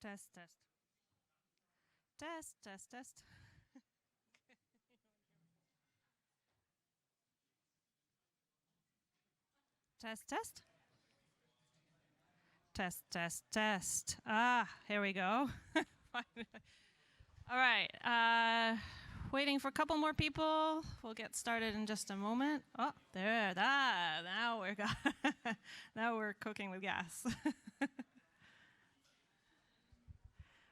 Test, test. Test, test, test. Test, test. Test, test, test. Ah, here we go. All right. Waiting for a couple more people. We'll get started in just a moment. Oh, there. Now we're now we're cooking with gas.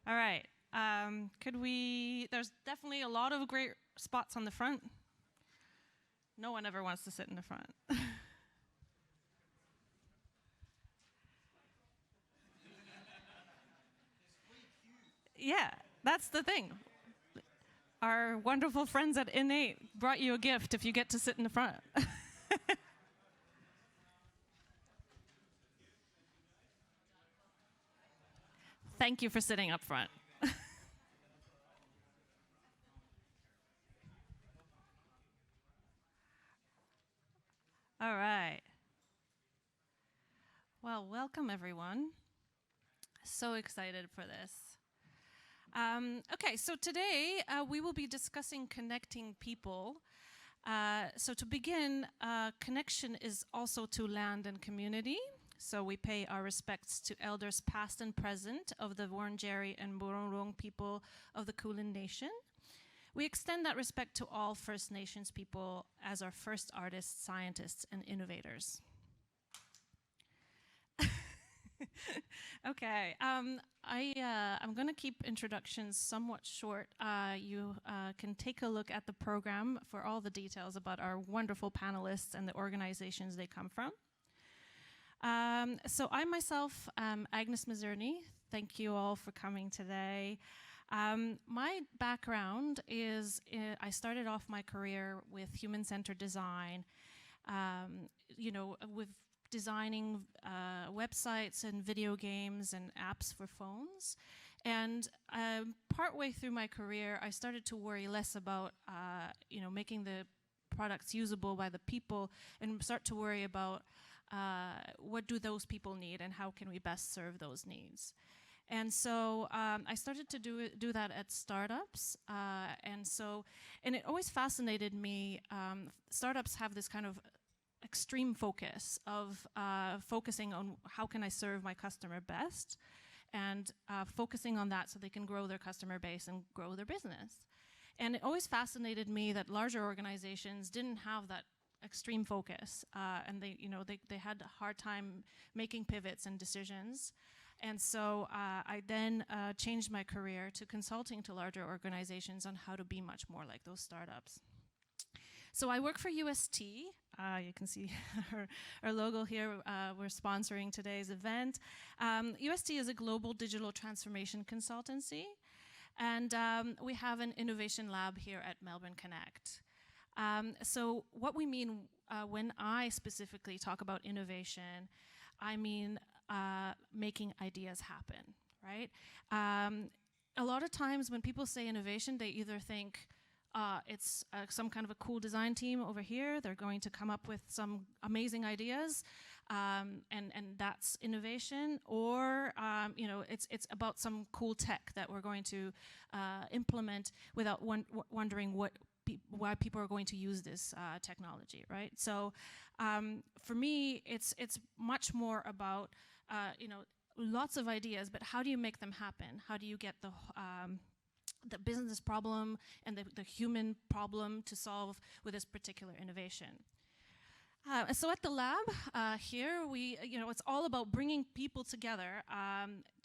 All right. Could we? There's definitely a lot of great spots on the front. No one ever wants to sit in the front. Yeah, that's the thing. Our wonderful friends at Innate brought you a gift if you get to sit in the front. Thank you for sitting up front. All right. Well, welcome everyone. So excited for this. Okay, so today we will be discussing connecting people. So to begin, connection is also to land and community. So we pay our respects to elders past and present of the Wurundjeri and Burungrung people of the Kulin Nation. We extend that respect to all First Nations people as our first artists, scientists, and innovators. Okay, I'm going to keep introductions somewhat short. You can take a look at the program for all the details about our wonderful panelists and the organizations they come from. So I myself am Agnes Mazurny. Thank you all for coming today. My background is, I started off my career with human-centered design, with designing websites and video games and apps for phones. And partway through my career, I started to worry less about, making the products usable by the people and start to worry about what do those people need and how can we best serve those needs. And so I started to do that at startups. And it always fascinated me. Startups have this kind of extreme focus of focusing on how can I serve my customer best and focusing on that so they can grow their customer base and grow their business. And it always fascinated me that larger organizations didn't have that extreme focus and they had a hard time making pivots and decisions. And so I then changed my career to consulting to larger organizations on how to be much more like those startups. So I work for UST. You can see our logo here. We're sponsoring today's event. UST is a global digital transformation consultancy. And we have an innovation lab here at Melbourne Connect. So what we mean when I specifically talk about innovation, I mean making ideas happen, right? A lot of times when people say innovation, they either think it's some kind of a cool design team over here. They're going to come up with some amazing ideas, and that's innovation. Or it's about some cool tech that we're going to implement without wondering why people are going to use this technology, right? So for me, it's much more about lots of ideas, but how do you make them happen? How do you get the business problem and the human problem to solve with this particular innovation? So at the lab here, it's all about bringing people together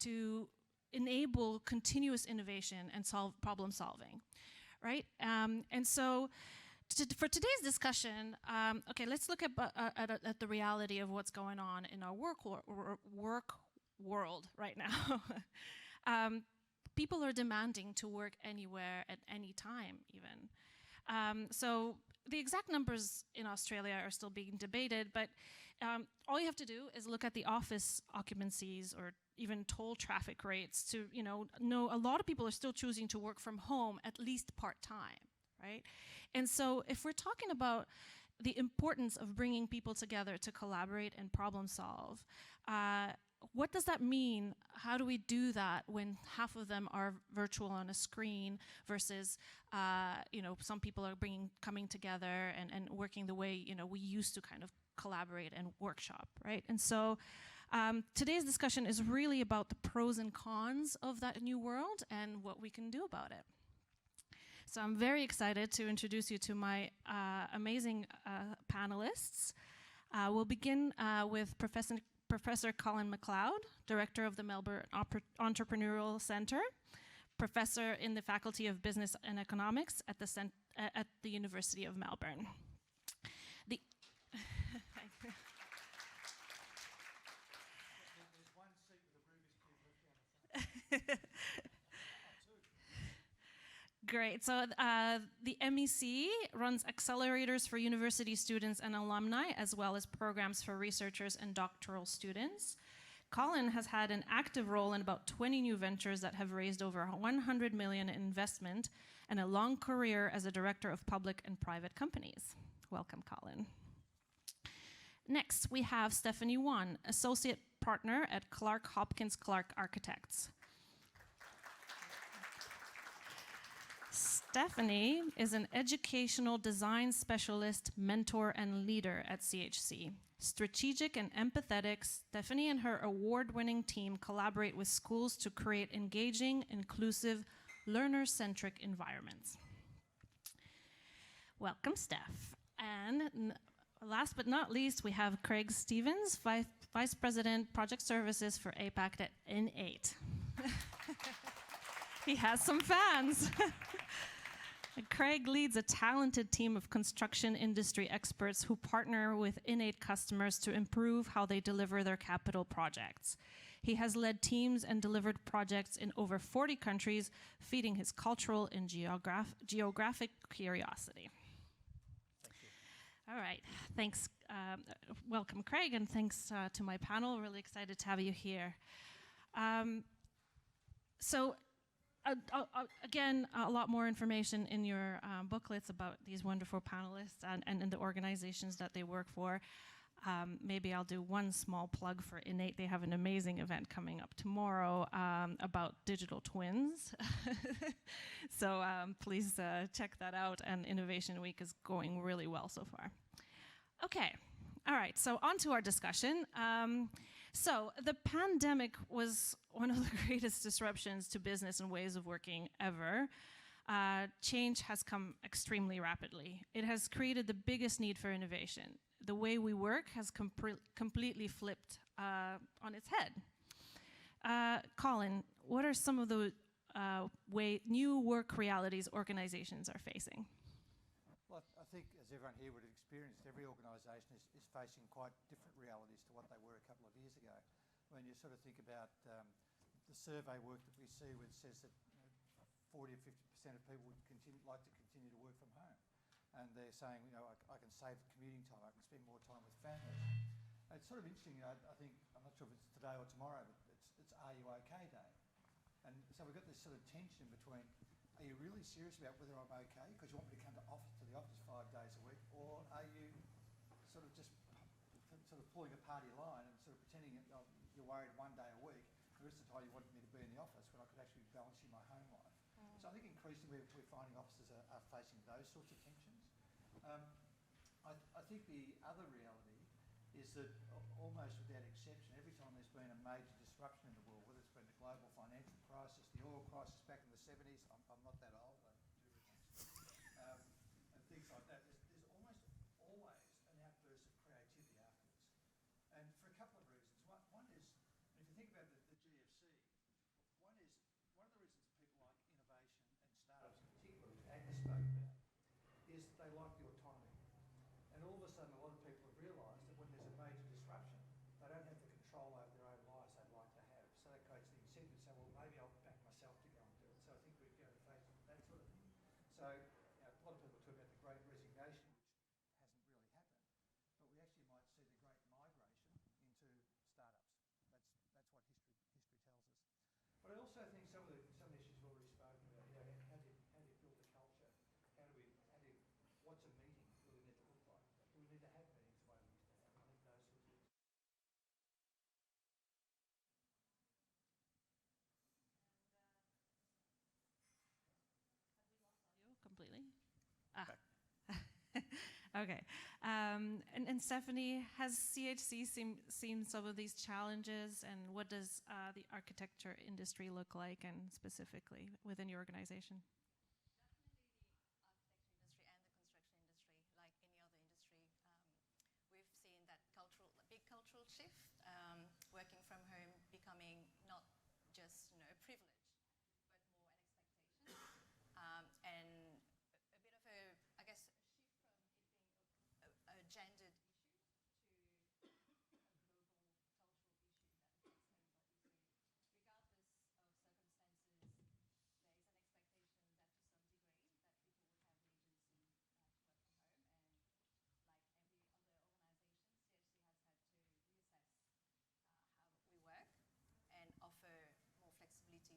to enable continuous innovation and problem solving, right? And so for today's discussion, okay, let's look at the reality of what's going on in our work world right now. People are demanding to work anywhere at any time, even. So the exact numbers in Australia are still being debated, but all you have to do is look at the office occupancies or even toll traffic rates to know a lot of people are still choosing to work from home at least part-time, right? And so if we're talking about the importance of bringing people together to collaborate and problem solve, what does that mean? How do we do that when half of them are virtual on a screen versus, some people are coming together and working the way, we used to kind of collaborate and workshop, right? And so today's discussion is really about the pros and cons of that new world and what we can do about it. So I'm very excited to introduce you to my amazing panelists. We'll begin with Professor Colin MacLeod, Director of the Melbourne Entrepreneurial Centre, Professor in the Faculty of Business and Economics at the University of Melbourne. Great. So the MEC runs accelerators for university students and alumni, as well as programs for researchers and doctoral students. Colin has had an active role in about 20 new ventures that have raised over 100 million in investment and a long career as a director of public and private companies. Welcome, Colin. Next, we have Stephanie Wan, associate partner at Clark Hopkins Clark Architects. Stephanie is an educational design specialist, mentor, and leader at CHC. Strategic and empathetic, Stephanie and her award-winning team collaborate with schools to create engaging, inclusive, learner-centric environments. Welcome, Steph. And last but not least, we have Craig Stevens, Vice President, Project Services for APAC at N8. He has some fans. Craig leads a talented team of construction industry experts who partner with N8 customers to improve how they deliver their capital projects. He has led teams and delivered projects in over 40 countries, feeding his cultural and geographic curiosity. All right, thanks. Welcome, Craig, and thanks to my panel. Really excited to have you here. Again, a lot more information in your booklets about these wonderful panelists and the organizations that they work for. Maybe I'll do one small plug for N8. They have an amazing event coming up tomorrow about digital twins. So please check that out. And Innovation Week is going really well so far. Okay. All right. So on to our discussion. So the pandemic was one of the greatest disruptions to business and ways of working ever. Change has come extremely rapidly. It has created the biggest need for innovation. The way we work has completely flipped on its head. Colin, what are some of the new work realities organizations are facing? Well, I think, as everyone here would have experienced, every organisation is facing quite different realities to what they were a couple of years ago. When you sort of think about the survey work that we see, which says that 40 or 50% of people would like to continue to work from home, and they're saying, I can save commuting time, I can spend more time with families. And it's sort of interesting. I think, I'm not sure if it's today or tomorrow, but it's Are You OK Day, and so we've got this sort of tension between, are you really serious about whether I'm okay because you want me to come to the office 5 days a week, or are you sort of just sort of pulling a party line and sort of pretending that you're worried 1 day a week, the rest of the time you want me to be in the office when I could actually be balancing my home life. So I think increasingly we're finding officers are facing those sorts of tensions. I think the other reality is that almost without exception, every time there's been a major disruption in the world, whether it's been the global financial crisis, the oil crisis back in the 70s, I'm not that old, and things like that, there's almost always an outburst of creativity afterwards. And for a couple of reasons. One is, if you think about the GFC, one of the reasons people like innovation and startups in particular, which Agnes spoke about, is they like the autonomy. And all of a sudden, a lot of people have realised that when there's a major disruption, they don't have the control over their own lives they'd like to have. So that creates the incentive to say, well, maybe I'll back myself to go and do it. So I think we're going to face that sort of thing. So a lot of people talk about the Great Resignation, which hasn't really happened, but we actually might see the Great Migration into startups. That's what history tells us. But I also think some of the issues we've already spoken about. How do you build a culture? What's a meeting really need to look like? Do we need to have meetings the way we used to have? I think those sorts of Okay. And Stephanie, has CHC seen some of these challenges, and what does the architecture industry look like, and specifically within your organization? Big cultural shift, working from home becoming not just a privilege, but more an expectation, and a bit of a, I guess, a shift from it being a gendered issue to a global cultural issue that affects everybody. So regardless of circumstances, there is an expectation that to some degree that people would have the agency to work from home, and like every other organization, CHC has had to reassess how we work and offer more flexibility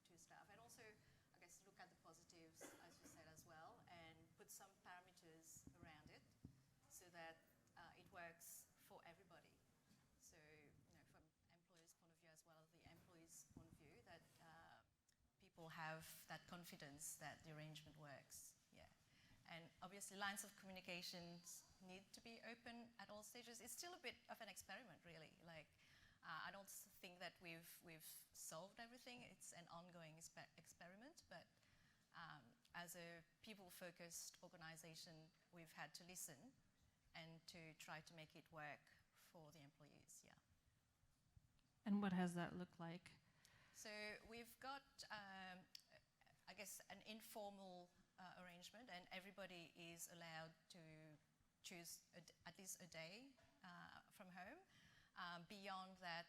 to staff. And also, I guess, look at the positives, as you said as well, and put some parameters around it so that it works for everybody. So, from employers' point of view as well as the employees' point of view, that people have that confidence that the arrangement works. Yeah. And obviously, lines of communications need to be open at all stages. It's still a bit of an experiment, really. Like, I don't think that we've solved everything. It's an ongoing experiment, but as a people-focused organization, we've had to listen and to try to make it work for the employees. Yeah. And what has that looked like? So we've got, I guess, an informal arrangement, and everybody is allowed to choose at least a day from home. Beyond that,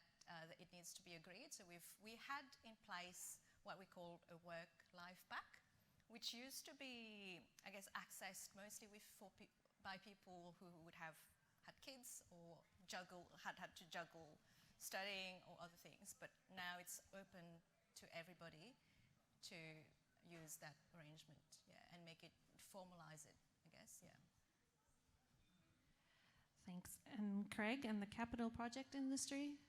it needs to be agreed. So we had in place what we call a work-life pact, which used to be, I guess, accessed mostly by people who would have had kids or had to juggle studying or other things. But now it's open to everybody to use that arrangement, yeah, and make it, formalize it, I guess, yeah. Thanks. And Craig, and the capital project industry?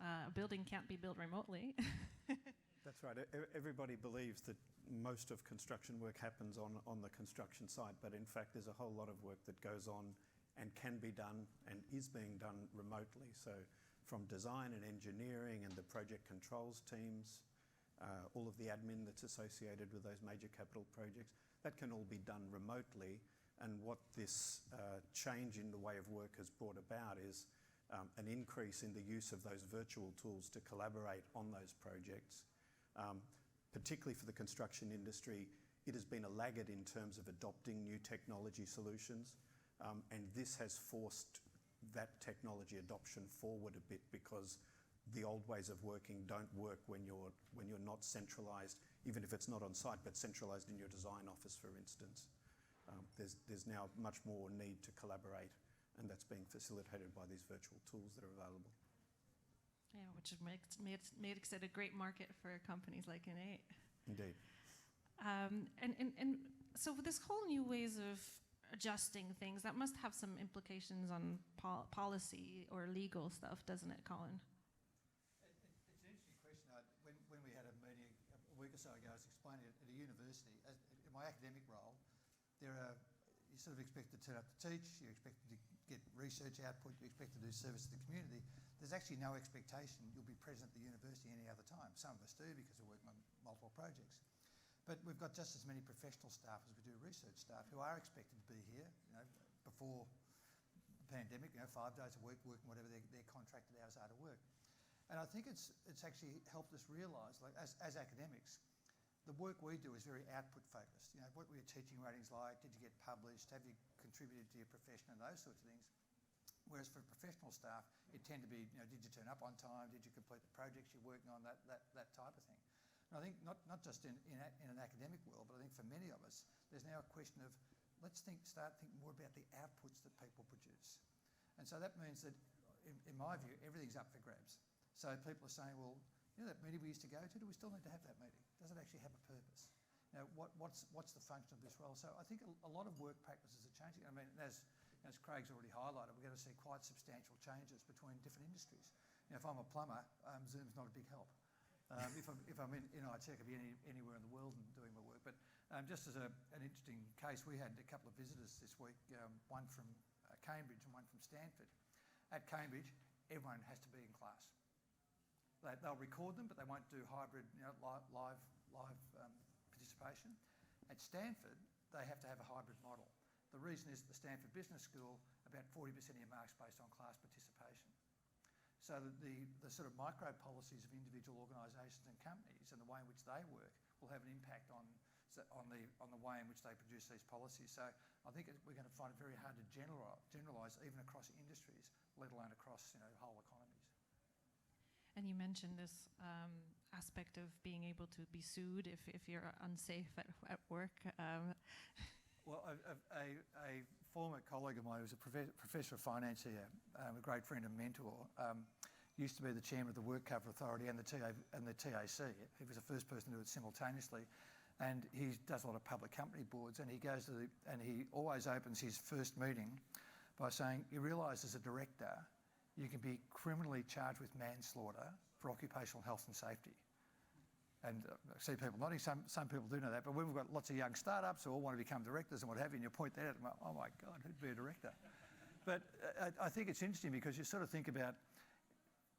A building can't be built remotely. That's right. Everybody believes that most of construction work happens on the construction site, but in fact there's a whole lot of work that goes on and can be done and is being done remotely. So from design and engineering and the project controls teams, all of the admin that's associated with those major capital projects, that can all be done remotely. And what this change in the way of work has brought about is an increase in the use of those virtual tools to collaborate on those projects. Particularly for the construction industry, it has been a laggard in terms of adopting new technology solutions, and this has forced that technology adoption forward a bit, because the old ways of working don't work when you're not centralised, even if it's not on site, but centralised in your design office, for instance. There's now much more need to collaborate, and that's being facilitated by these virtual tools that are available. Yeah, which makes it a great market for companies like Innate. Indeed. And so with this whole new ways of adjusting things, that must have some implications on policy or legal stuff, doesn't it, Colin? It's an interesting question. When we had a meeting a week or so ago, I was explaining it at a university. In my academic role, you're sort of expected to turn up to teach, you're expected to get research output, you're expected to do service to the community. There's actually no expectation you'll be present at the university any other time. Some of us do because we're working on multiple projects. But we've got just as many professional staff as we do research staff who are expected to be here, before the pandemic, 5 days a week, working whatever their contracted hours are to work. And I think it's actually helped us realise, like as academics, the work we do is very output focused. What were your teaching ratings like? Did you get published? Have you contributed to your profession and those sorts of things? Whereas for professional staff, it tend to be, did you turn up on time? Did you complete the projects you're working on? That type of thing. And I think not just in an academic world, but I think for many of us, there's now a question of let's start thinking more about the outputs that people produce. And so that means that, in my view, everything's up for grabs. So people are saying, well, that meeting we used to go to, do we still need to have that meeting? Does it actually have a purpose? What's the function of this role? So I think a lot of work practices are changing. I mean, as Craig's already highlighted, we're going to see quite substantial changes between different industries. If I'm a plumber, Zoom's not a big help. If I'm in IT, I could be anywhere in the world and doing my work. But Just as an interesting case, we had a couple of visitors this week, one from Cambridge and one from Stanford. At Cambridge, everyone has to be in class. They'll record them, but they won't do hybrid, live participation. At Stanford, they have to have a hybrid model. The reason is at the Stanford Business School, about 40% of your marks based on class participation. So that the sort of micro policies of individual organisations and companies and the way in which they work will have an impact on the way in which they produce these policies. So I think we're going to find it very hard to generalise even across industries, let alone across whole economies. And you mentioned this aspect of being able to be sued if you're unsafe at work. Well, a former colleague of mine who was a professor of finance here, a great friend and mentor, used to be the chairman of the WorkCover Authority and the TAC. He was the first person to do it simultaneously. And he does a lot of public company boards, and he goes to and he always opens his first meeting by saying, you realise as a director, you can be criminally charged with manslaughter for occupational health and safety. And I see people nodding, some people do know that, but we've got lots of young startups who all want to become directors and what have you, and you point that out, and oh my God, who'd be a director? But I think it's interesting because you sort of think about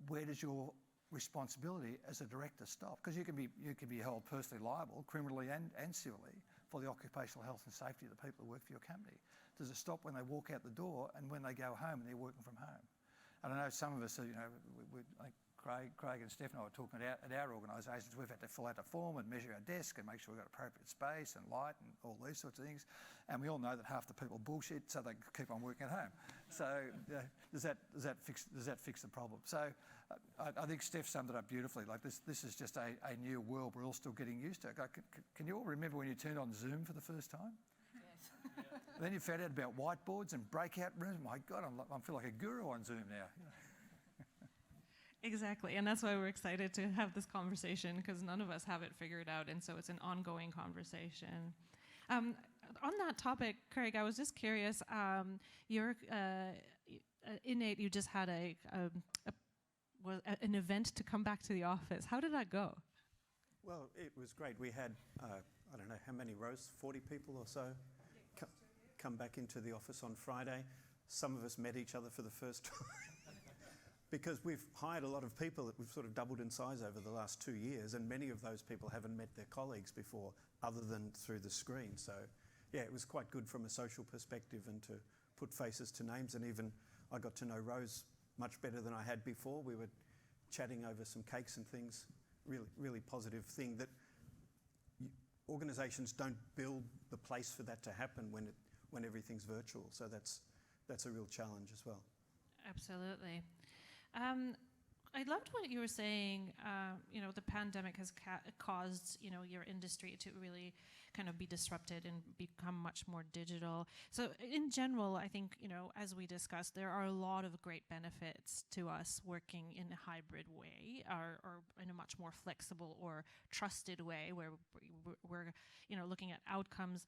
where does your responsibility as a director stop? Because you can be held personally liable, criminally and civilly, for the occupational health and safety of the people who work for your company. Does it stop when they walk out the door and when they go home and they're working from home? And I know some of us, like Craig and Steph and I were talking at our organisations, we've had to fill out a form and measure our desk and make sure we've got appropriate space and light and all these sorts of things. And we all know that half the people bullshit, so they keep on working at home. So does that fix the problem? So I think Steph summed it up beautifully. Like this is just a new world we're all still getting used to. Can you all remember when you turned on Zoom for the first time? Yes. Then you found out about whiteboards and breakout rooms. My God, I feel like a guru on Zoom now. Exactly, and that's why we're excited to have this conversation, because none of us have it figured out, and so it's an ongoing conversation. On that topic, Craig, I was just curious. You're Innate. You just had an event to come back to the office. How did that go? Well, it was great. We had, I don't know how many rows, 40 people or so come back into the office on Friday. Some of us met each other for the first time. Because we've hired a lot of people that we've sort of doubled in size over the last 2 years, and many of those people haven't met their colleagues before other than through the screen. So, yeah, it was quite good from a social perspective and to put faces to names, and even I got to know Rose much better than I had before. We were chatting over some cakes and things. Really, really positive thing that organisations don't build the place for that to happen when everything's virtual. So that's a real challenge as well. Absolutely. I loved what you were saying. The pandemic has caused, your industry to really kind of be disrupted and become much more digital. So in general, I think, as we discussed, there are a lot of great benefits to us working in a hybrid way or in a much more flexible or trusted way where we're looking at outcomes.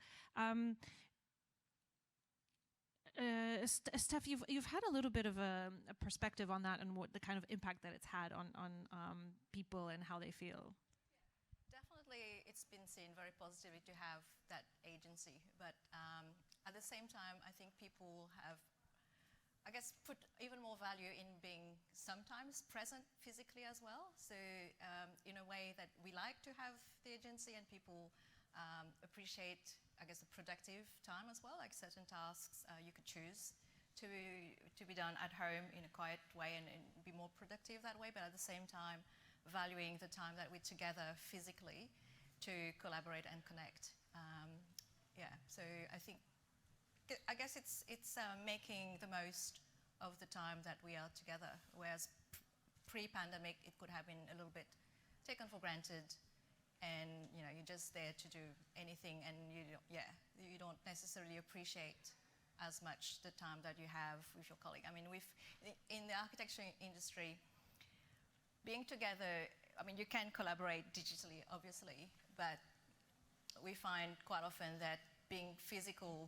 Steph, you've had a little bit of a perspective on that and what the kind of impact that it's had on people and how they feel. Definitely, it's been seen very positively to have that agency, but at the same time, I think people have, put even more value in being sometimes present physically as well. So in a way that we like to have the agency, and people appreciate, a productive time as well, like certain tasks you could choose to be done at home in a quiet way and be more productive that way, but at the same time valuing the time that we're together physically to collaborate and connect. So I guess it's making the most of the time that we are together, whereas pre-pandemic it could have been a little bit taken for granted. And you're just there to do anything, and you don't necessarily appreciate as much the time that you have with your colleague. In the architecture industry, being together, you can collaborate digitally, obviously, but we find quite often that being physical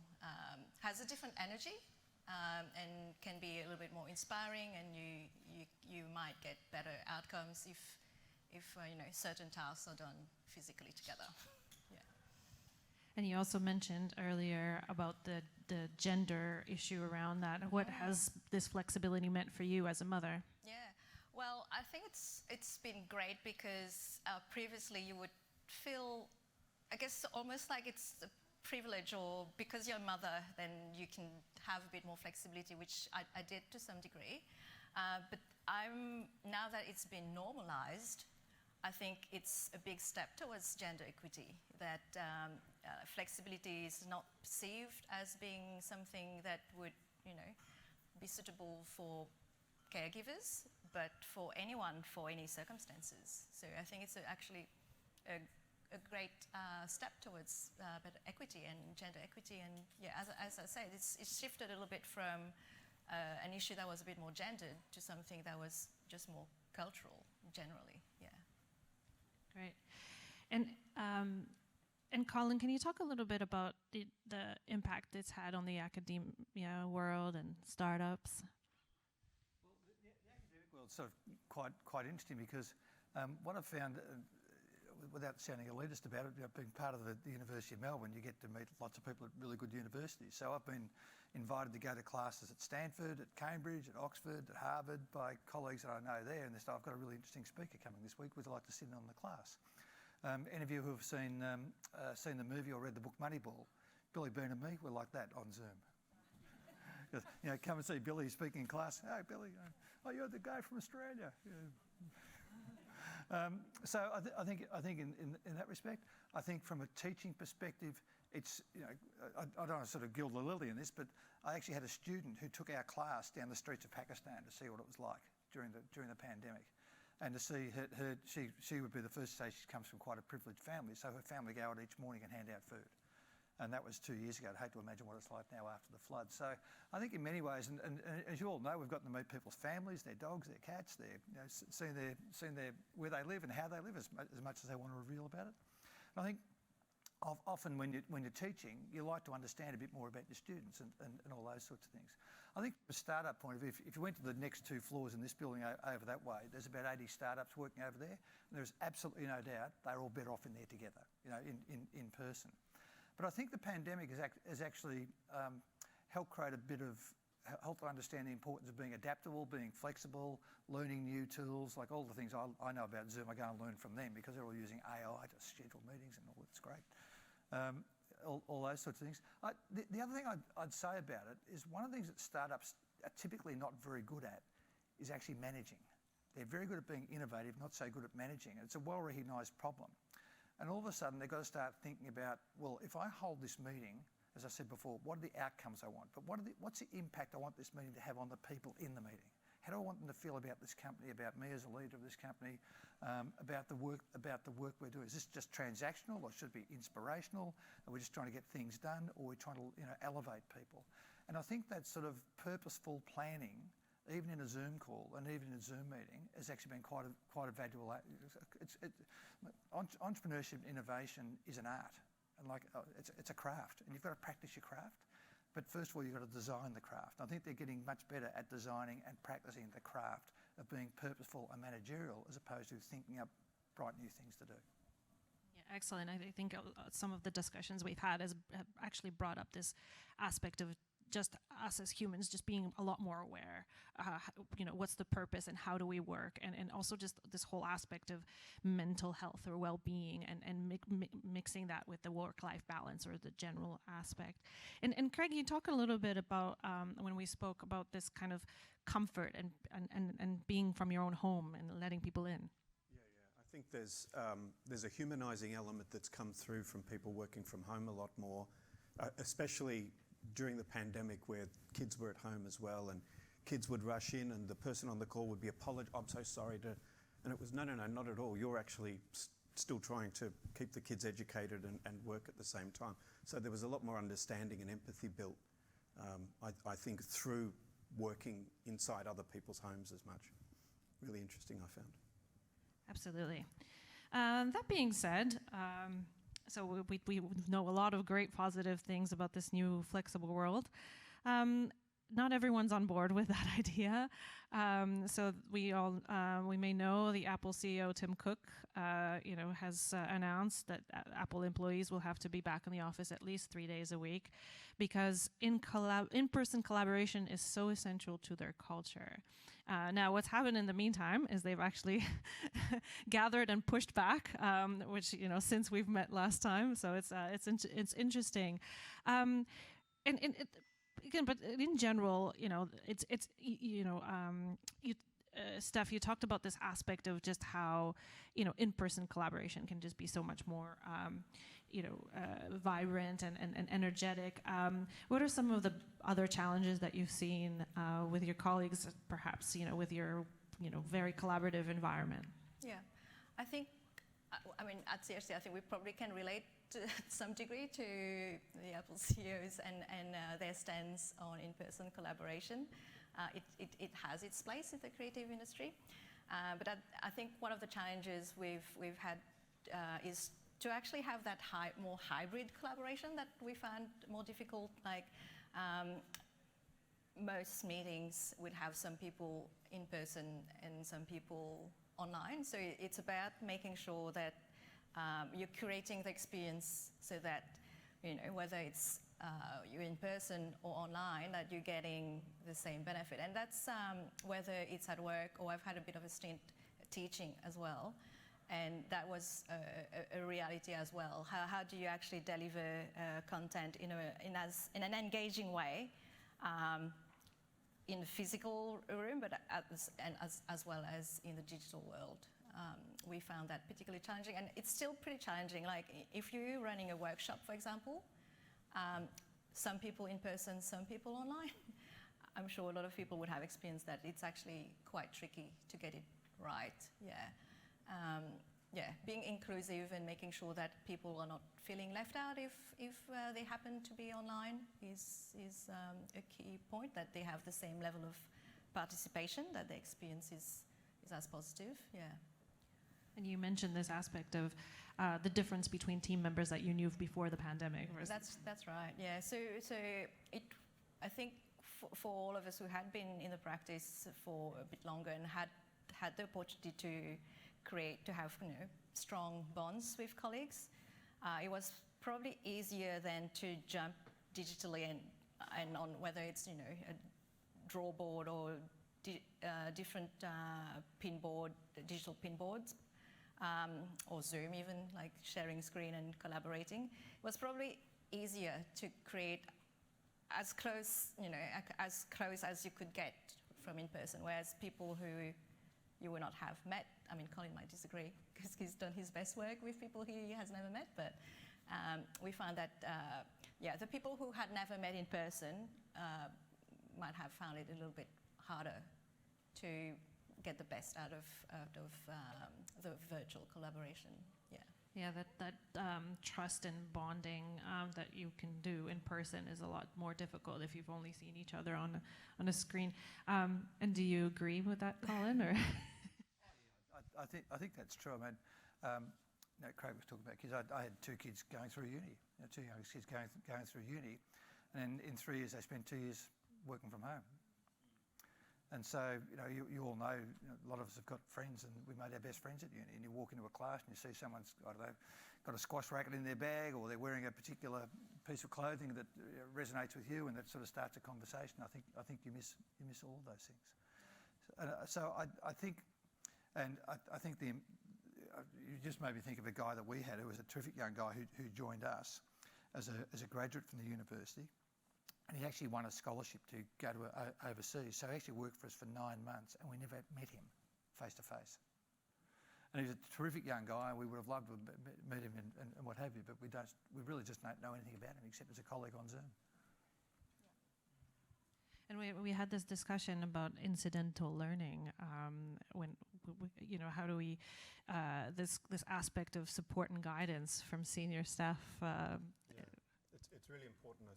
has a different energy and can be a little bit more inspiring, and you might get better outcomes if certain tasks are done physically together. And you also mentioned earlier about the gender issue around that. What has this flexibility meant for you as a mother? Yeah, well, I think it's been great because previously you would feel, I guess, almost like it's a privilege, or because you're a mother, then you can have a bit more flexibility, which I did to some degree. But now that it's been normalised, I think it's a big step towards gender equity, that flexibility is not perceived as being something that would, be suitable for caregivers, but for anyone, for any circumstances. So I think it's actually a great step towards better equity and gender equity. And yeah, as I said, it's shifted a little bit from an issue that was a bit more gendered to something that was just more cultural generally. Yeah. Great. And Colin, can you talk a little bit about the impact it's had on the academia world and startups? Well, the academic world's sort of quite interesting because what I've found, without sounding elitist about it, being part of the University of Melbourne, you get to meet lots of people at really good universities. So I've been invited to go to classes at Stanford, at Cambridge, at Oxford, at Harvard by colleagues that I know there, and they say, I've got a really interesting speaker coming this week, would you like to sit in on the class? Any of you who have seen the movie or read the book Moneyball, Billy Bean and me, we're like that on Zoom. Come and see Billy speaking in class. Hey, Billy, you're the guy from Australia. Yeah. So I think in that respect, I think from a teaching perspective, it's, I don't want to sort of gild the lily in this, but I actually had a student who took our class down the streets of Pakistan to see what it was like during the pandemic. And to see she would be the first to say she comes from quite a privileged family, so her family go out each morning and hand out food. And that was 2 years ago. I'd hate to imagine what it's like now after the flood. So I think in many ways, and as you all know, we've gotten to meet people's families, their dogs, their cats, seeing where they live and how they live as much as they want to reveal about it. And I think often when you're teaching, you like to understand a bit more about your students and all those sorts of things. I think from a startup point of view, if you went to the next 2 floors in this building over that way, there's about 80 startups working over there. And there's absolutely no doubt they're all better off in there together, in person. But I think the pandemic has actually helped create a bit of, helped to understand the importance of being adaptable, being flexible, learning new tools, like all the things I know about Zoom, I go and learn from them because they're all using AI to schedule meetings and all. It's great. All those sorts of things. The other thing I'd say about it is one of the things that startups are typically not very good at is actually managing. They're very good at being innovative, not so good at managing. It's a well-recognised problem. And all of a sudden, they've got to start thinking about, well, if I hold this meeting, as I said before, what are the outcomes I want? But what's the impact I want this meeting to have on the people in the meeting? How do I want them to feel about this company, about me as a leader of this company, about the work we're doing? Is this just transactional, or should it be inspirational? Are we just trying to get things done, or are we trying to elevate people? And I think that sort of purposeful planning, even in a Zoom call and even in a Zoom meeting, has actually been quite a valuable. Entrepreneurship and innovation is an art, and it's a craft, and you've got to practice your craft. But first of all, you've got to design the craft. I think they're getting much better at designing and practicing the craft of being purposeful and managerial, as opposed to thinking up bright new things to do. Yeah, excellent. I think some of the discussions we've had have actually brought up this aspect of just us as humans just being a lot more aware, what's the purpose and how do we work, and also just this whole aspect of mental health or well-being and mixing that with the work-life balance or the general aspect. And Craig, you talk a little bit about when we spoke about this kind of comfort and being from your own home and letting people in. I think there's a humanising element that's come through from people working from home a lot more, especially during the pandemic, where kids were at home as well, and kids would rush in and the person on the call would be I'm so sorry to, and it was no, not at all. You're actually still trying to keep the kids educated and work at the same time. So there was a lot more understanding and empathy built, I think, through working inside other people's homes as much. Really interesting, I found. Absolutely. That being said, so we know a lot of great positive things about this new flexible world. not everyone's on board with that idea. So we may know the Apple CEO Tim Cook, has announced that Apple employees will have to be back in the office at least 3 days a week, because in-person collaboration is so essential to their culture. Now, what's happened in the meantime is they've actually gathered and pushed back, which since we've met last time. So it's interesting. But in general, Steph, you talked about this aspect of just how, in-person collaboration can just be so much more, vibrant and energetic. What are some of the other challenges that you've seen with your colleagues, perhaps, with your, very collaborative environment? Yeah, I think, at CRC, I think we probably can relate to some degree to the Apple CEOs and their stance on in-person collaboration. It has its place in the creative industry, but I think one of the challenges we've had is to actually have that more hybrid collaboration that we found more difficult. Like most meetings would have some people in person and some people online, so it's about making sure that you're curating the experience so that, whether it's you're in person or online, that you're getting the same benefit. And that's whether it's at work, or I've had a bit of a stint teaching as well. And that was a reality as well. How do you actually deliver content in an engaging way in the physical room, but as well as in the digital world? We found that particularly challenging, and it's still pretty challenging. Like if you're running a workshop, for example, some people in person, some people online. I'm sure a lot of people would have experienced that. It's actually quite tricky to get it right. Being inclusive and making sure that people are not feeling left out if they happen to be online is a key point, that they have the same level of participation, that the experience is as positive. And you mentioned this aspect of the difference between team members that you knew before the pandemic. That's right. Yeah. So I think for all of us who had been in the practice for a bit longer and had the opportunity to have strong bonds with colleagues, it was probably easier than to jump digitally and on whether it's a draw board or different digital pinboards. Or Zoom even, like sharing screen and collaborating. It was probably easier to create as close as you could get from in person, whereas people who you would not have met, Colin might disagree because he's done his best work with people he has never met, but we found that, the people who had never met in person might have found it a little bit harder to get the best out of the virtual collaboration. That trust and bonding that you can do in person is a lot more difficult if you've only seen each other on a screen. And do you agree with that, Colin? Or I think that's true. Craig was talking about kids. I had two kids going through uni, two young kids going through uni, and in 3 years they spent 2 years working from home. And so, you all know, a lot of us have got friends, and we made our best friends at uni. And you walk into a class and you see someone's, got a squash racket in their bag, or they're wearing a particular piece of clothing that resonates with you, and that sort of starts a conversation. I think you miss all of those things. So I think you just made me think of a guy that we had who was a terrific young guy who joined us as a graduate from the university. And he actually won a scholarship to go to overseas. So he actually worked for us for 9 months, and we never met him face to face. And he was a terrific young guy, and we would have loved to have met him and what have you, but we really just don't know anything about him except as a colleague on Zoom. And we had this discussion about incidental learning. How do we this aspect of support and guidance from senior staff? It's really important,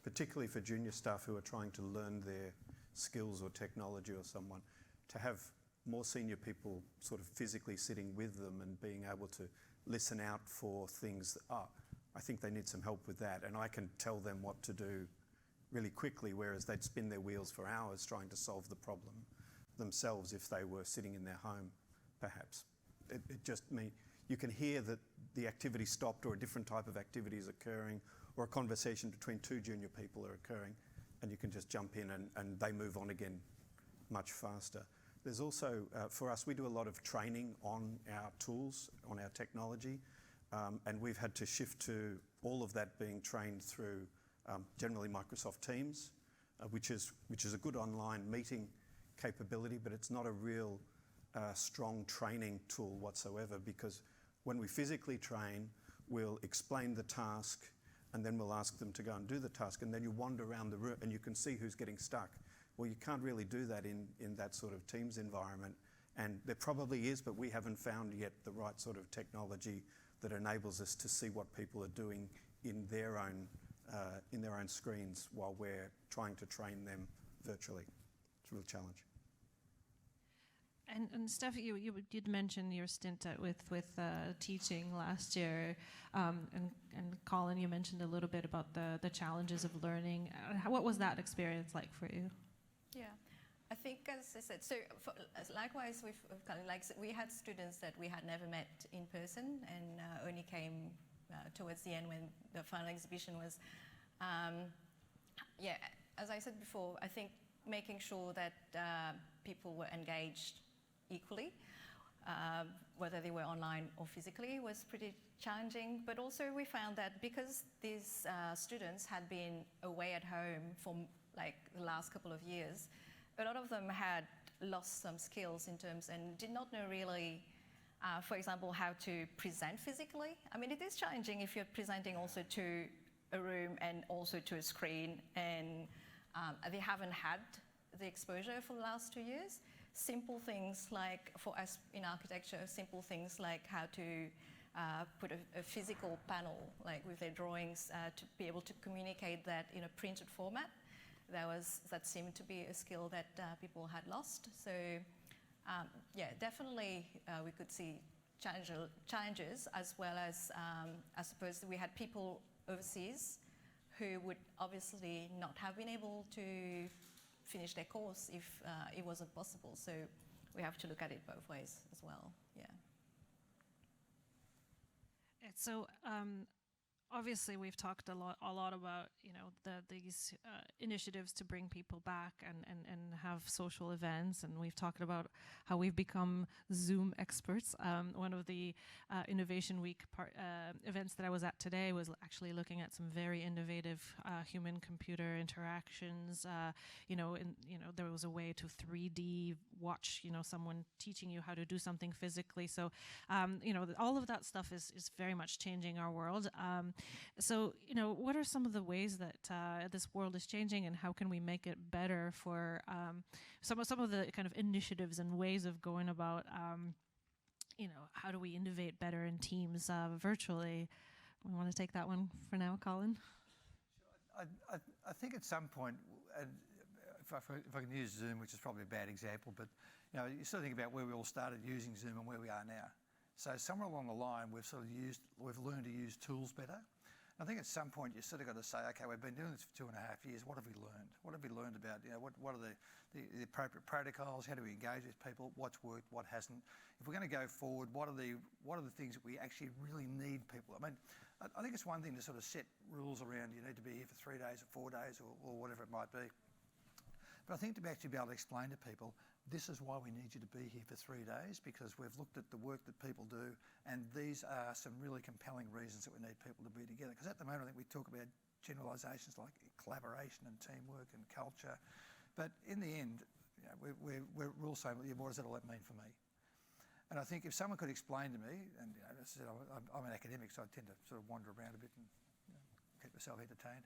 particularly for junior staff who are trying to learn their skills or technology or someone, to have more senior people sort of physically sitting with them and being able to listen out for things. I think they need some help with that, and I can tell them what to do really quickly, whereas they'd spin their wheels for hours trying to solve the problem themselves if they were sitting in their home, perhaps. It just means you can hear that the activity stopped, or a different type of activity is occurring, or a conversation between two junior people are occurring, and you can just jump in and they move on again much faster. There's also, for us, we do a lot of training on our tools, on our technology, and we've had to shift to all of that being trained through generally Microsoft Teams, which is a good online meeting capability, but it's not a real strong training tool whatsoever, because when we physically train, we'll explain the task and then we'll ask them to go and do the task, and then you wander around the room and you can see who's getting stuck. Well, you can't really do that in that sort of Teams environment, and there probably is, but we haven't found yet the right sort of technology that enables us to see what people are doing in their own screens while we're trying to train them virtually. It's a real challenge. And Steph, you did mention your stint with teaching last year, and Colin, you mentioned a little bit about the challenges of learning. What was that experience like for you? Yeah, I think, as I said, so likewise with Colin, like we had students that we had never met in person and only came towards the end when the final exhibition was. Yeah, as I said before, I think making sure that people were engaged equally, whether they were online or physically, was pretty challenging. But also we found that because these students had been away at home for like the last couple of years, a lot of them had lost some skills in terms and did not know really, for example, how to present physically. I mean, it is challenging if you're presenting also to a room and also to a screen, and they haven't had the exposure for the last 2 years. Simple things like, for us in architecture, simple things like how to put a physical panel, like with their drawings, to be able to communicate that in a printed format. That seemed to be a skill that people had lost. So yeah, definitely we could see challenges, as well as I suppose we had people overseas who would obviously not have been able to finish their course if it wasn't possible. So we have to look at it both ways as well. Yeah. So obviously we've talked a lot about these initiatives to bring people back and have social events, and we've talked about how we've become Zoom experts. One of the Innovation Week events that I was at today was actually looking at some very innovative human-computer interactions. There was a way to 3D watch someone teaching you how to do something physically. So all of that stuff is very much changing our world. So, what are some of the ways that this world is changing, and how can we make it better for some of the kind of initiatives and ways of going about, how do we innovate better in teams virtually? We want to take that one for now, Colin? Sure. I think at some point, and if I can use Zoom, which is probably a bad example, but you sort of think about where we all started using Zoom and where we are now. So somewhere along the line, we've learned to use tools better. I think at some point you sort of got to say, okay, we've been doing this for 2.5 years. What have we learned? What have we learned about what are the appropriate protocols? How do we engage with people? What's worked? What hasn't? If we're going to go forward, what are the things that we actually really need people? I mean, I think it's one thing to sort of set rules around. You need to be here for 3 days or 4 days or whatever it might be. But I think to actually be able to explain to people, this is why we need you to be here for 3 days, because we've looked at the work that people do, and these are some really compelling reasons that we need people to be together. Because at the moment, I think we talk about generalisations like collaboration and teamwork and culture, but in the end, we're all saying, well, what does that all mean for me? And I think if someone could explain to me, and as I said, I'm an academic, so I tend to sort of wander around a bit and keep myself entertained.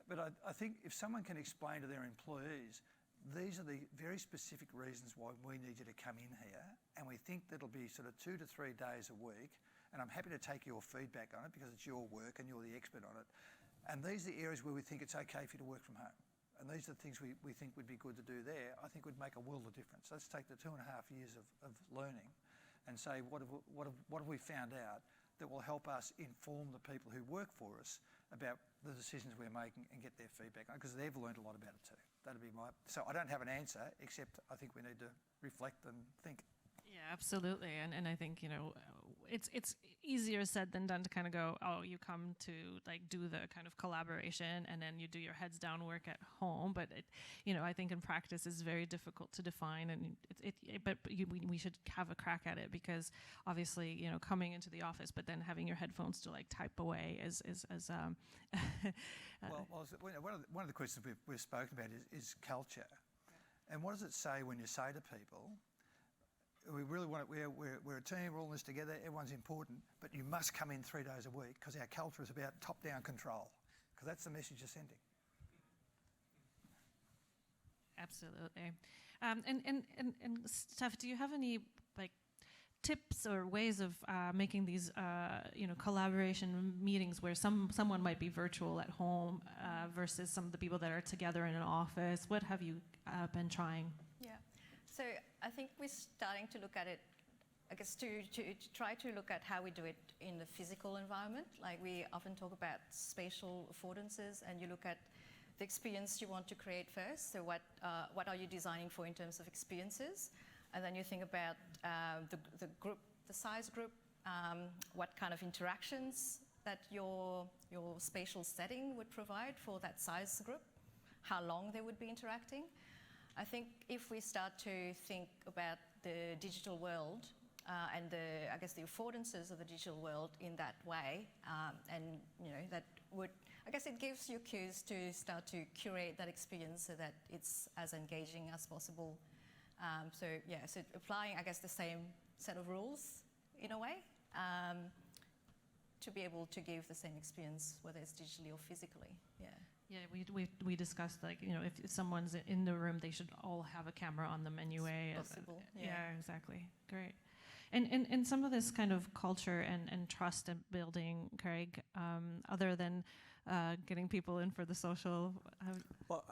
But I think if someone can explain to their employees, these are the very specific reasons why we need you to come in here, and we think that'll be sort of 2 to 3 days a week, and I'm happy to take your feedback on it because it's your work and you're the expert on it. And these are the areas where we think it's okay for you to work from home. And these are the things we think would be good to do there. I think would make a world of difference. Let's take the 2.5 years of learning and say, what have we found out that will help us inform the people who work for us about the decisions we're making and get their feedback, because they've learned a lot about it too. That'd be my... So I don't have an answer, except I think we need to reflect and think. Yeah, absolutely. And I think, it's easier said than done to kind of go, oh, you come to like do the kind of collaboration and then you do your heads down work at home. But I think in practice it's very difficult to define, and we should have a crack at it, because obviously, coming into the office, but then having your headphones to like type away is one of the questions we've spoken about is culture. And what does it say when you say to people, we really want it, we're a team, we're all in this together, everyone's important, but you must come in 3 days a week because our culture is about top-down control, because that's the message you're sending. Absolutely. And Steph, do you have any like tips or ways of making these collaboration meetings where someone might be virtual at home versus some of the people that are together in an office? What have you been trying? Yeah. So I think we're starting to look at it, I guess, to try to look at how we do it in the physical environment. Like, we often talk about spatial affordances, and you look at the experience you want to create first. So what are you designing for in terms of experiences? And then you think about the group, the size group, what kind of interactions that your spatial setting would provide for that size group, how long they would be interacting. I think if we start to think about the digital world and the affordances of the digital world in that way, that would, I guess it gives you cues to start to curate that experience so that it's as engaging as possible. So applying, I guess, the same set of rules in a way to be able to give the same experience, whether it's digitally or physically. Yeah. Yeah, we discussed, like, if someone's in the room, they should all have a camera on them anyway. Possible. Yeah, exactly. Great. And some of this kind of culture and trust and building, Craig, other than getting people in for the social. Well,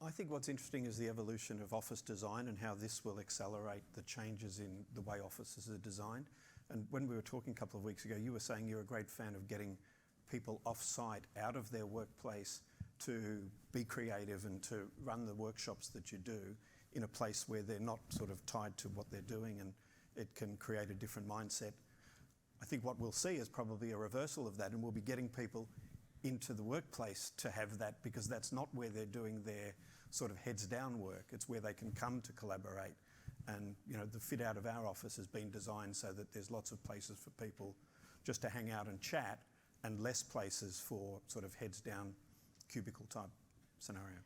I think what's interesting is the evolution of office design and how this will accelerate the changes in the way offices are designed. And when we were talking a couple of weeks ago, you were saying you're a great fan of getting people off-site, out of their workplace, to be creative and to run the workshops that you do in a place where they're not sort of tied to what they're doing, and it can create a different mindset. I think what we'll see is probably a reversal of that, and we'll be getting people into the workplace to have that, because that's not where they're doing their sort of heads down work. It's where they can come to collaborate. And the fit out of our office has been designed so that there's lots of places for people just to hang out and chat, and less places for sort of heads down cubicle type scenario.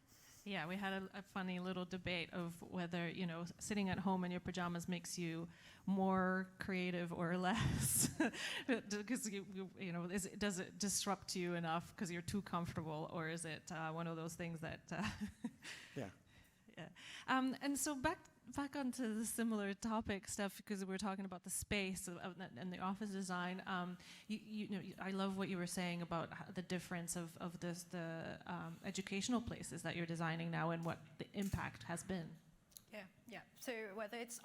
Yeah, we had a funny little debate of whether, sitting at home in your pajamas makes you more creative or less. Because, does it disrupt you enough because you're too comfortable, or is it one of those things that... Yeah. Yeah. And so back onto the similar topic stuff, because we're talking about the space and the office design. I love what you were saying about the difference of the educational places that you're designing now and what the impact has been. Yeah. So whether it's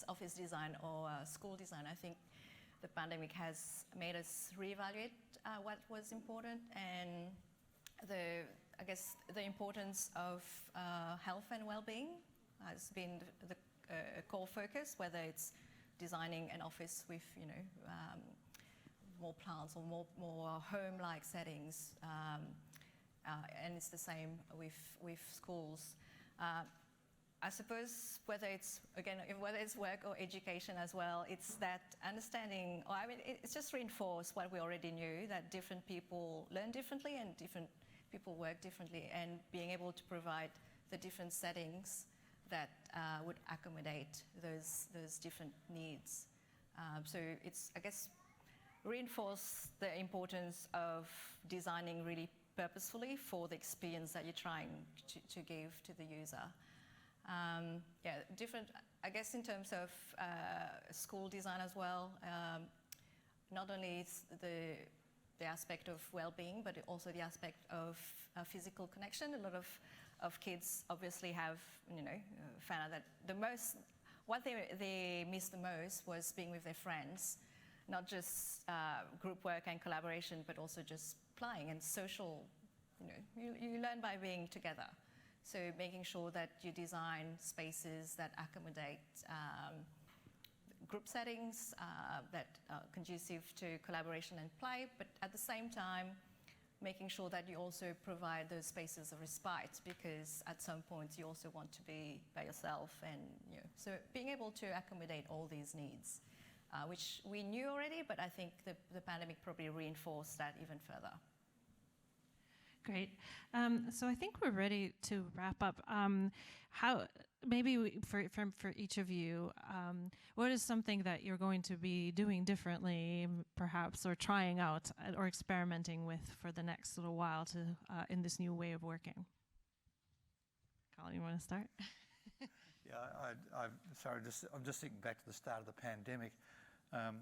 office design or school design, I think the pandemic has made us reevaluate what was important, and the importance of health and well-being has been the core focus, whether it's designing an office with more plants or more home-like settings, and it's the same with schools. I suppose whether it's work or education as well, it's that understanding, it's just reinforced what we already knew, that different people learn differently and different people work differently, and being able to provide the different settings that would accommodate those different needs. So it's, I guess, reinforce the importance of designing really purposefully for the experience that you're trying to give to the user. Different, I guess, in terms of school design as well, not only the aspect of well-being, but also the aspect of physical connection. A lot of kids obviously have, found out that what they missed the most was being with their friends, not just group work and collaboration, but also just applying, and social, you learn by being together. So making sure that you design spaces that accommodate group settings that are conducive to collaboration and play, but at the same time, making sure that you also provide those spaces of respite, because at some point you also want to be by yourself, and so being able to accommodate all these needs, which we knew already, but I think the pandemic probably reinforced that even further. Great. So I think we're ready to wrap up. For each of you, what is something that you're going to be doing differently, perhaps, or trying out or experimenting with for the next little while to in this new way of working? Colin, you want to start? Yeah, I'm just thinking back to the start of the pandemic. A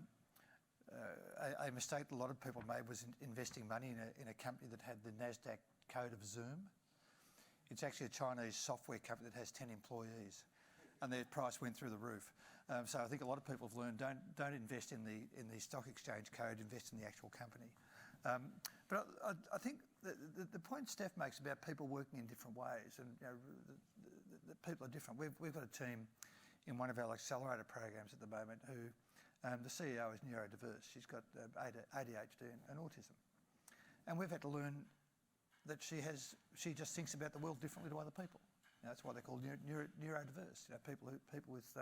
mistake that a lot of people made was investing money in a company that had the NASDAQ code of Zoom. It's actually a Chinese software company that has 10 employees, and their price went through the roof. So I think a lot of people have learned don't invest in the stock exchange code, invest in the actual company. But I think the point Steph makes about people working in different ways, and the people are different. We've got a team in one of our accelerator programs at the moment who the CEO is neurodiverse. She's got ADHD and autism, and we've had to learn that she just thinks about the world differently to other people. That's why they're called neurodiverse. People with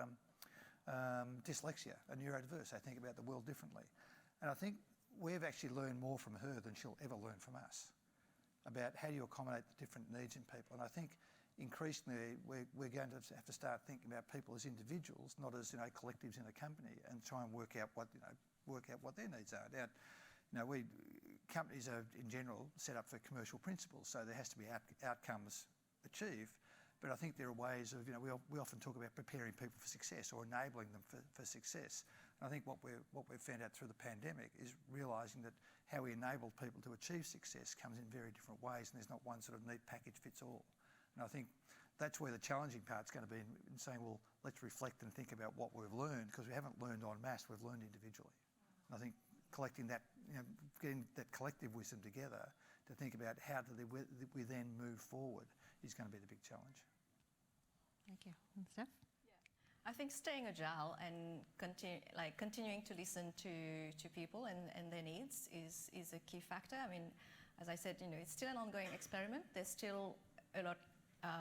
dyslexia are neurodiverse. They think about the world differently, and I think we've actually learned more from her than she'll ever learn from us about how do you accommodate the different needs in people. And I think increasingly we're going to have to start thinking about people as individuals, not as collectives in a company, and try and work out what their needs are. Now, companies are in general set up for commercial principles, so there has to be outcomes achieved. But I think there are ways of we often talk about preparing people for success or enabling them for success. And I think what we've found out through the pandemic is realising that how we enable people to achieve success comes in very different ways, and there's not one sort of neat package fits all. And I think that's where the challenging part's going to be in saying, well, let's reflect and think about what we've learned, because we haven't learned en masse, we've learned individually. And I think collecting that, getting that collective wisdom together to think about how do we then move forward is going to be the big challenge. Thank you. And Steph? I think staying agile and continuing to listen to people and their needs is a key factor. I mean, as I said, it's still an ongoing experiment. There's still a lot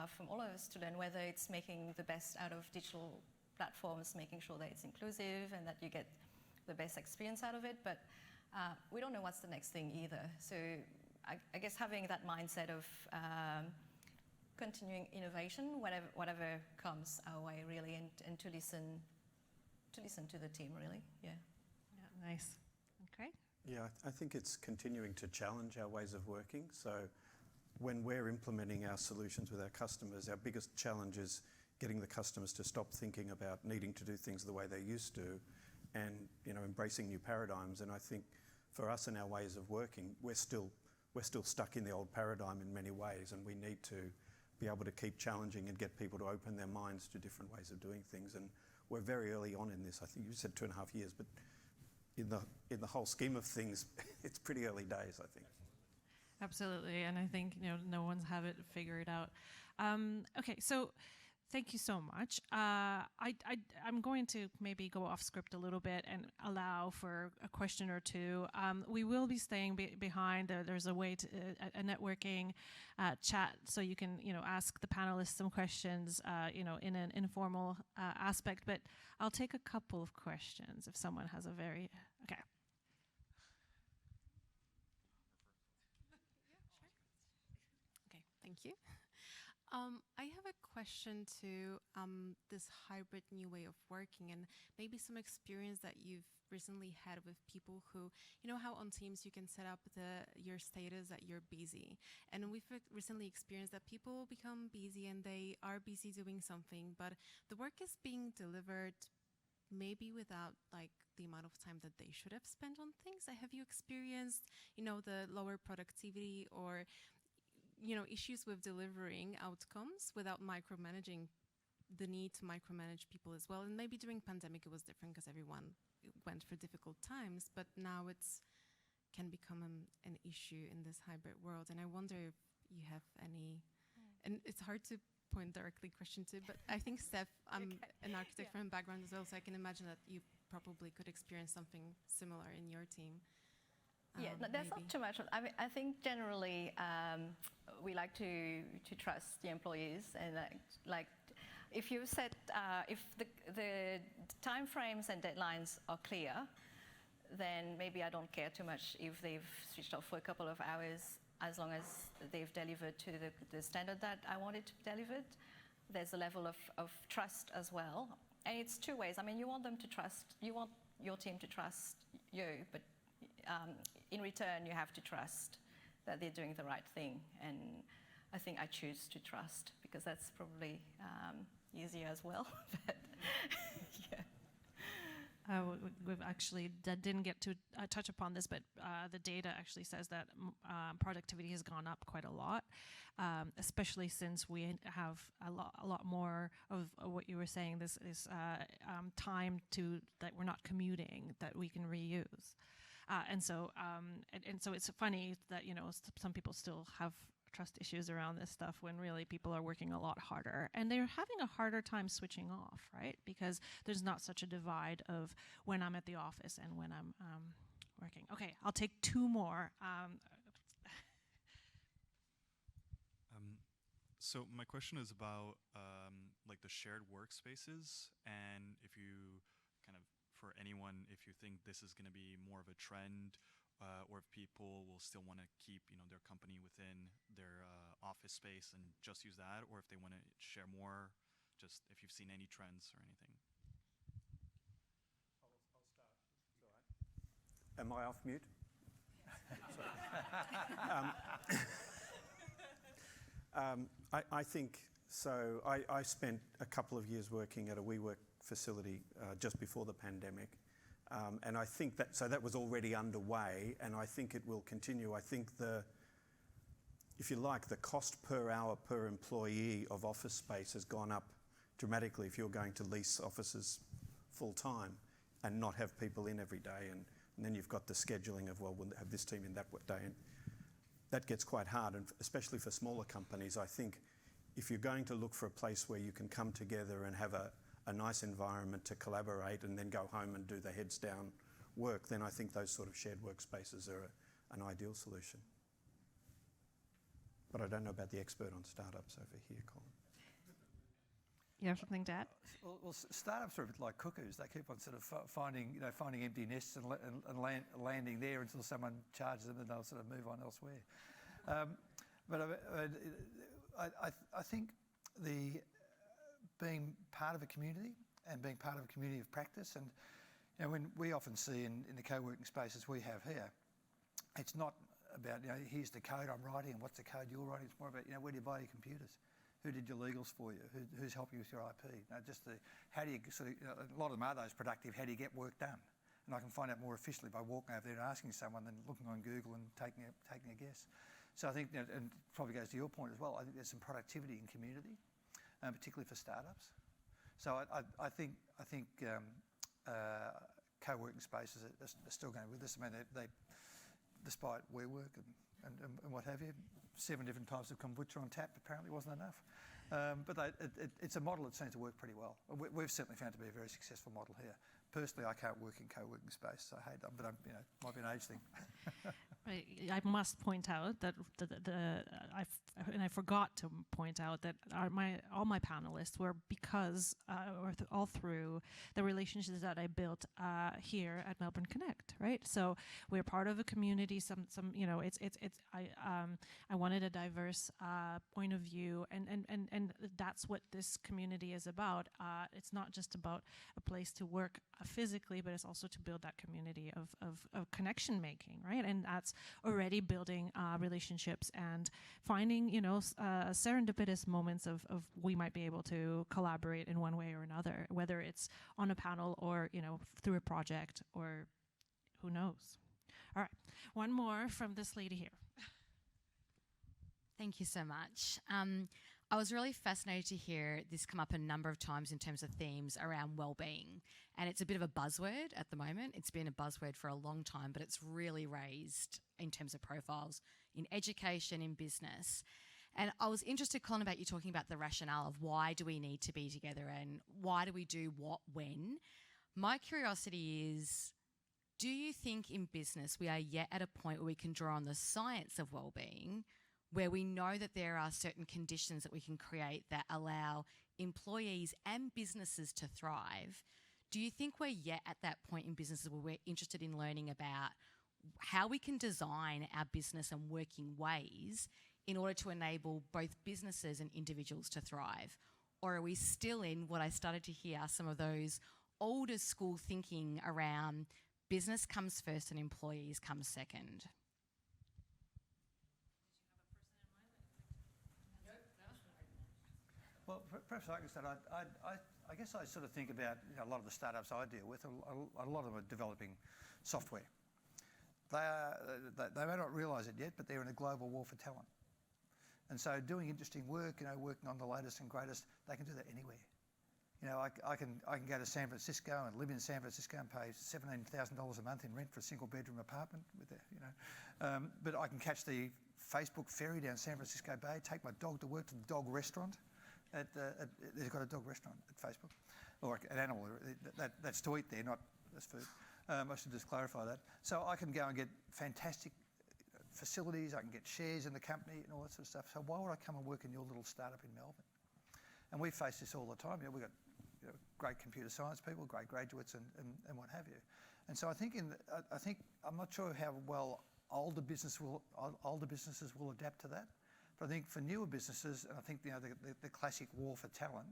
from all of us to learn, whether it's making the best out of digital platforms, making sure that it's inclusive and that you get the best experience out of it. But we don't know what's the next thing either. So I guess having that mindset of continuing innovation, whatever comes our way, really, and to listen to the team, really. Yeah. Nice. Okay. Yeah, I think it's continuing to challenge our ways of working. So when we're implementing our solutions with our customers, our biggest challenge is getting the customers to stop thinking about needing to do things the way they used to, and embracing new paradigms. And I think for us and our ways of working, we're still stuck in the old paradigm in many ways, and we need to be able to keep challenging and get people to open their minds to different ways of doing things. And we're very early on in this. I think you said 2.5 years, but in the whole scheme of things, it's pretty early days, I think. Absolutely, and I think no one's have it figured out. Okay, so thank you so much. I'm going to maybe go off script a little bit and allow for a question or two. We will be staying behind. There's a way to a networking chat, so you can ask the panelists some questions in an informal aspect. But I'll take a couple of questions if someone has a very okay. Okay, thank you. I have a question to this hybrid new way of working, and maybe some experience that you've recently had with people who, how on Teams you can set up your status that you're busy. And we've recently experienced that people become busy and they are busy doing something, but the work is being delivered maybe without the amount of time that they should have spent on things. Have you experienced, the lower productivity or issues with delivering outcomes without micromanaging, the need to micromanage people as well? And maybe during pandemic it was different because everyone went for difficult times, but now it's can become an issue in this hybrid world. And I wonder if you have any, and it's hard to point directly question to, but I think Steph, I'm an architect from a background as well, so I can imagine that you probably could experience something similar in your team. There's not too much. I think generally we like to trust the employees, and like if you set if the time frames and deadlines are clear, then maybe I don't care too much if they've switched off for a couple of hours, as long as they've delivered to the standard that I wanted to be delivered. There's a level of trust as well, and it's two ways. I mean, you want them to trust, you want your team to trust you, but in return, you have to trust that they're doing the right thing. And I think I choose to trust because that's probably easier as well. But yeah. We've actually didn't get to touch upon this, but the data actually says that productivity has gone up quite a lot, especially since we have a lot more of what you were saying. This is time that we're not commuting, that we can reuse. And so it's funny that, you know, some people still have trust issues around this stuff when really people are working a lot harder, and they're having a harder time switching off, right? Because there's not such a divide of when I'm at the office and when I'm working. Okay, I'll take two more. So my question is about like the shared workspaces, and if you kind of, for anyone, if you think this is going to be more of a trend, or if people will still want to keep, you know, their company within their office space and just use that, or if they want to share more, just if you've seen any trends or anything. I'll start. It's all right. Am I off mute? I think so. I spent a couple of years working at a WeWork facility just before the pandemic. And I think that was already underway, and I think it will continue. I think if you like, the cost per hour per employee of office space has gone up dramatically if you're going to lease offices full time and not have people in every day. And then you've got the scheduling of, well, we'll have this team in that day. And that gets quite hard, and especially for smaller companies. I think if you're going to look for a place where you can come together and have a nice environment to collaborate and then go home and do the heads down work, then I think those sort of shared workspaces are an ideal solution. But I don't know about the expert on startups over here, Colin. You have something to add? Well, startups are a bit like cuckoos. They keep on sort of finding empty nests and landing there until someone charges them, and they'll sort of move on elsewhere. But I think being part of a community and being part of a community of practice, and you know, when we often see in the co-working spaces we have here, it's not about, you know, here's the code I'm writing and what's the code you're writing. It's more about, you know, where do you buy your computers? Who did your legals for you? Who's helping you with your IP? You know, just how do you sort of, you know, a lot of them are those productive, how do you get work done? And I can find out more efficiently by walking over there and asking someone than looking on Google and taking a guess. So I think, you know, and probably goes to your point as well, I think there's some productivity in community, particularly for startups. So I think co-working spaces are still going with us. I mean, they despite WeWork and what have you, 7 different types of kombucha on tap apparently wasn't enough. But it's a model that seems to work pretty well. We've certainly found it to be a very successful model here. Personally, I can't work in co-working space, so I hate them, but you know, might be an age thing. Right. I must point out that I forgot to point out that all my panelists were because all through the relationships that I built here at Melbourne Connect, right? So we're part of a community. Some you know, I wanted a diverse point of view, and that's what this community is about. It's not just about a place to work physically, but it's also to build that community of connection making, right? And that's already building relationships and finding, you know, serendipitous moments of we might be able to collaborate in one way or another, whether it's on a panel or, you know, through a project or who knows. All right, one more from this lady here. Thank you so much. I was really fascinated to hear this come up a number of times in terms of themes around well-being. And it's a bit of a buzzword at the moment. It's been a buzzword for a long time, but it's really raised in terms of profiles in education, in business. And I was interested, Colin, about you talking about the rationale of why do we need to be together and why do we do what when. My curiosity is, do you think in business we are yet at a point where we can draw on the science of well-being, where we know that there are certain conditions that we can create that allow employees and businesses to thrive? Do you think we're yet at that point in businesses where we're interested in learning about how we can design our business and working ways in order to enable both businesses and individuals to thrive? Or are we still in what I started to hear, some of those older school thinking around business comes first and employees come second? Well, perhaps I can start. I guess I sort of think about a lot of the startups I deal with. A lot of them are developing software. They may not realise it yet, but they're in a global war for talent. And so doing interesting work, working on the latest and greatest, they can do that anywhere. I can go to San Francisco and live in San Francisco and pay $17,000 a month in rent for a single bedroom apartment with that, but I can catch the Facebook ferry down San Francisco Bay, take my dog to work to the dog restaurant. They've got a dog restaurant at Facebook, or an animal. That's to eat there, not as food. I should just clarify that. So I can go and get fantastic facilities. I can get shares in the company and all that sort of stuff. So why would I come and work in your little startup in Melbourne? And we face this all the time. We've got great computer science people, great graduates, and what have you. And so I think I'm not sure how well older businesses will adapt to that. But I think for newer businesses, and I think the classic war for talent,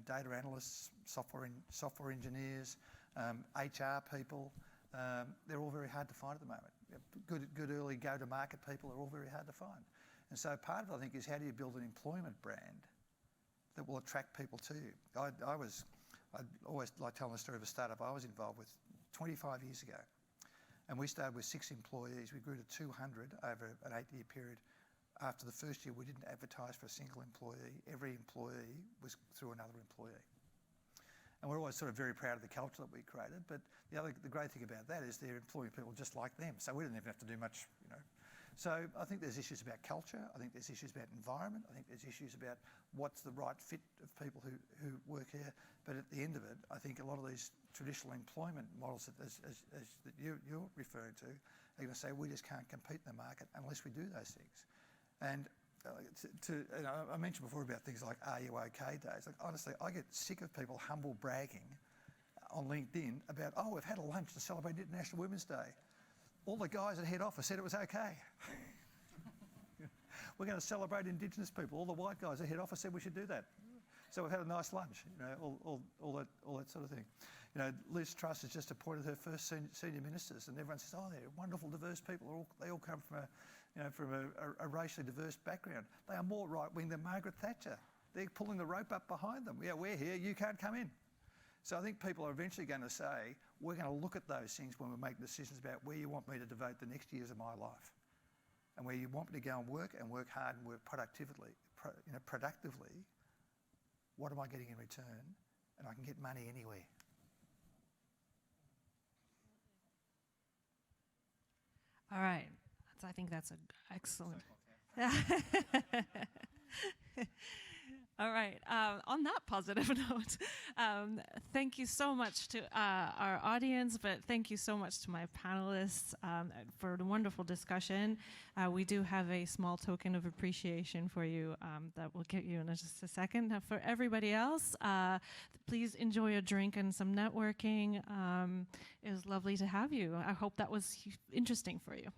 data analysts, software engineers, HR people, they're all very hard to find at the moment. Good early go-to-market people are all very hard to find. And so part of it, I think, is how do you build an employment brand that will attract people to you? I always like telling the story of a startup I was involved with 25 years ago. And we started with 6 employees. We grew to 200 over an 8-year period. After the first year, we didn't advertise for a single employee. Every employee was through another employee. And we're always sort of very proud of the culture that we created. But the great thing about that is they're employing people just like them. So we didn't even have to do much, So I think there's issues about culture. I think there's issues about environment. I think there's issues about what's the right fit of people who work here. But at the end of it, I think a lot of these traditional employment models that you're referring to are going to say we just can't compete in the market unless we do those things. And I mentioned before about things like Are You OK days. Like, honestly, I get sick of people humble bragging on LinkedIn about, we've had a lunch to celebrate International Women's Day. All the guys at head office said it was okay. We're going to celebrate Indigenous people. All the white guys at head office said we should do that. So we've had a nice lunch, all that sort of thing. Liz Truss has just appointed her first senior ministers, and everyone says, they're wonderful, diverse people. They all come from a racially diverse background. They are more right-wing than Margaret Thatcher. They're pulling the rope up behind them. Yeah, we're here, you can't come in. So I think people are eventually going to say, we're going to look at those things when we make decisions about where you want me to devote the next years of my life, and where you want me to go and work hard and work productively. What am I getting in return? And I can get money anywhere. All right. I think that's excellent. All right. On that positive note, thank you so much to our audience, but thank you so much to my panelists for the wonderful discussion. We do have a small token of appreciation for you that we'll get you in just a second. For everybody else, please enjoy a drink and some networking. It was lovely to have you. I hope that was interesting for you.